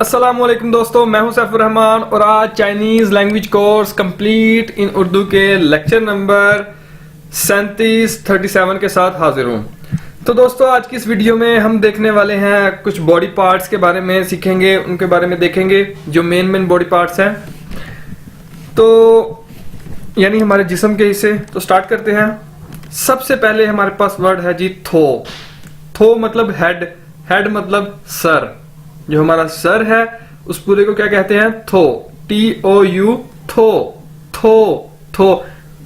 अस्सलामुअलैकुम दोस्तों, मैं हूं सैफुर रहमान और आज Chinese language course complete in Urdu के लेक्चर नंबर 37 के साथ हाजिर हूं। तो दोस्तों, आज की इस वीडियो में हम देखने वाले हैं कुछ बॉडी पार्ट्स के बारे में सीखेंगे, उनके बारे में देखेंगे जो मेन बॉडी पार्ट्स हैं, तो यानी हमारे जिस्म के हिस्से। तो स्टार्ट करते हैं। सबसे पहले हमारे पास वर्ड है जी थो। थो मतलब हेड, हेड मतलब सर। जो हमारा सर है उस पूरे को क्या कहते हैं? थो। TOU, थो। थो थो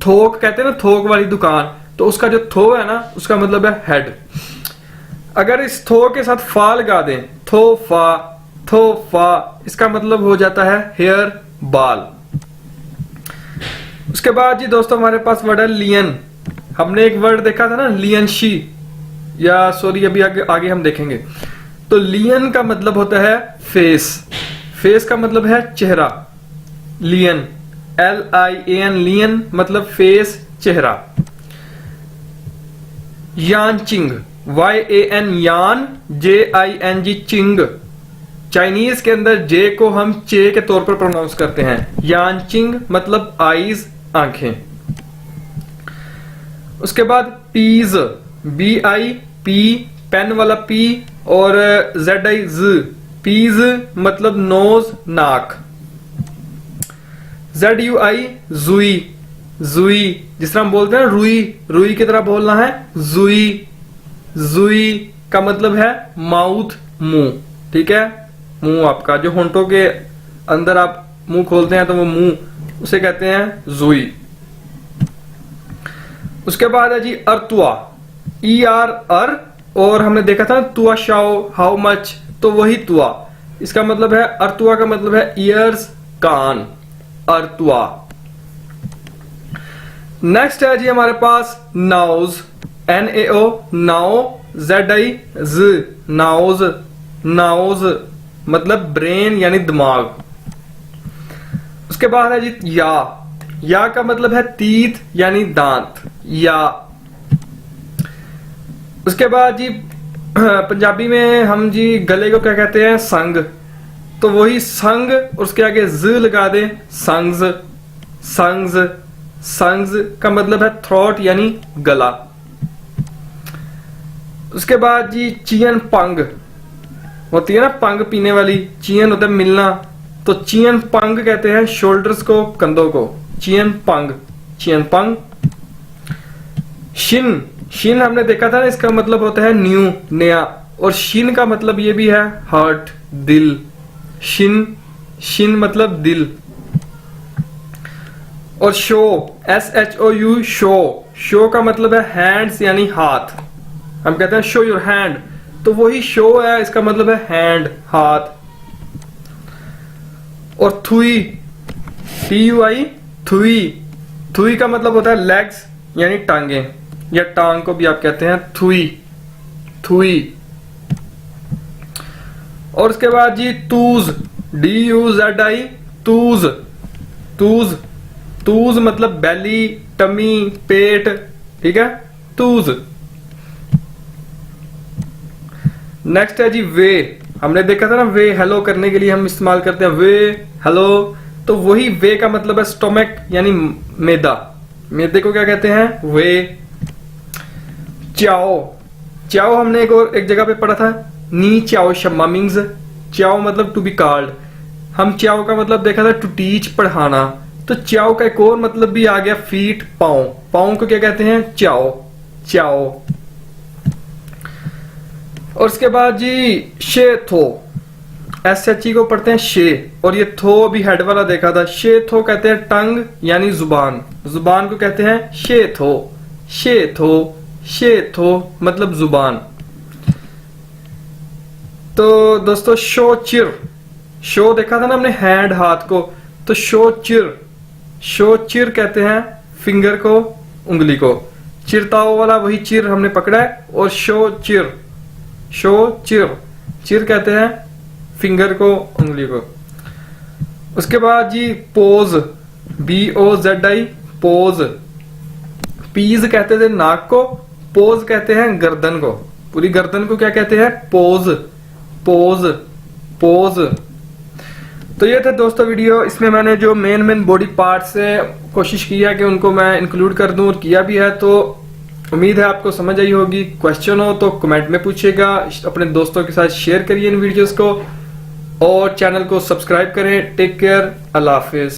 थोक कहते हैं ना, थोक वाली दुकान। तो उसका जो थो है ना, उसका मतलब है हेड। अगर इस थो के साथ फा लगा दें, थो फा, इसका मतलब हो जाता है हेयर, बाल। उसके बाद जी दोस्तों हमारे पास वर्ड है लियन। हमने एक वर्ड देखा था ना, लियनशी, या सॉरी अभी आगे हम देखेंगे। तो लियन का मतलब होता है फेस। फेस का मतलब है चेहरा। लियन, LIAN, लियन मतलब फेस, चेहरा। यानचिंग, YAN, यान, JING, चिंग। चाइनीज के अंदर जे को हम चे के तौर पर प्रोनाउंस करते हैं। यानचिंग मतलब आईज, आंखें। उसके बाद पीज, BIP, पेन वाला P और ZIZ, पीज मतलब नोज, नाक। ZUI, जुई, जुई जिस तरह हम बोलते हैं रुई, रुई की तरह बोलना है जुई। जुई का मतलब है माउथ, मुंह। ठीक है, मुंह आपका जो होंठों के अंदर आप मुंह खोलते हैं तो वो मुंह, उसे कहते हैं जुई। उसके बाद है जी अरतुआ, ER, और हमने देखा था तुआ शाओ, हाउ मच, तो वही तुआ। इसका मतलब है, अरतुआ का मतलब है ईयर्स, कान, अरतुआ। नेक्स्ट है जी हमारे पास नाउज, NAO, नाओ, ZIZ, नाउज। नाउज मतलब ब्रेन यानी दिमाग। उसके बाद है जी या का मतलब है तीत यानी दांत, या। उसके बाद जी पंजाबी में हम जी गले को क्या कहते हैं? संग। तो वही संग और उसके आगे ज लगा दें, संग्स, संग्स। संग्स का मतलब है थ्रोट यानी गला। उसके बाद जी चियन पंग होती है ना, पंग पीने वाली, चियन होता है मिलना, तो चियन पंग कहते हैं शोल्डर्स को, कंधों को। चियन पंग, चियन पंग। शिन, शिन हमने देखा था ना, इसका मतलब होता है न्यू, नया। और शिन का मतलब ये भी है हार्ट, दिल। शिन, शिन मतलब दिल। और शो, SHOU, शो, शो का मतलब है हैंड्स यानी हाथ। हम कहते हैं शो योर हैंड, तो वही शो है, इसका मतलब है हैंड, हाथ। और थुई, TUI, थुई, थुई का मतलब होता है लेग्स यानी टांगे, या टांग को भी आप कहते हैं थुई, थुई। और उसके बाद जी तूज, DUZI, तूज, तूज, तूज मतलब बेली, टमी, पेट। ठीक है, तूज। नेक्स्ट है जी वे। हमने देखा था ना, वे हेलो करने के लिए हम इस्तेमाल करते हैं वे हेलो, तो वही वे का मतलब है स्टोमक यानी मैदा। मैदे को क्या कहते हैं? वे। च्याओ, च्याओ हमने एक जगह पे पढ़ा था, नी च्याओ शम्मा मीन्स, च्याओ मतलब टू बी कॉल्ड। हम च्याओ का मतलब देखा था टू टीच, पढ़ाना। तो च्याओ का एक और मतलब भी आ गया, फीट, पाँव। पाँव को क्या कहते हैं? च्याओ, च्याओ। और उसके बाद जी शे थो, SHE को पढ़ते हैं शे, और ये थो भी हेड वाला देखा था। शे थो कहते हैं टंग यानी जुबान, जुबान को कहते हैं शे थो, शे थो, शे थो मतलब जुबान। तो दोस्तों शो चिर, शो देखा था ना हमने हैंड, हाथ को, तो शो चिर, शो चिर कहते हैं फिंगर को, उंगली को। चिरताओ वाला वही चिर हमने पकड़ा है। और शो चिर, शो चिर, चिर कहते हैं फिंगर को, उंगली को। उसके बाद जी पोज, BOZI, पोज। पीज कहते थे नाक को, पोज कहते हैं गर्दन को। पूरी गर्दन को क्या कहते हैं? Pose, pose, pose. तो ये था दोस्तों वीडियो। इसमें मैंने जो मेन बॉडी पार्ट्स है कोशिश किया कि उनको मैं इंक्लूड कर दूं और किया भी है। तो उम्मीद है आपको समझ आई होगी। क्वेश्चन हो तो कमेंट में पूछिएगा, अपने दोस्तों के साथ शेयर करिए इन वीडियोस को और चैनल को सब्सक्राइब करें। टेक केयर, अल्लाह हाफिज।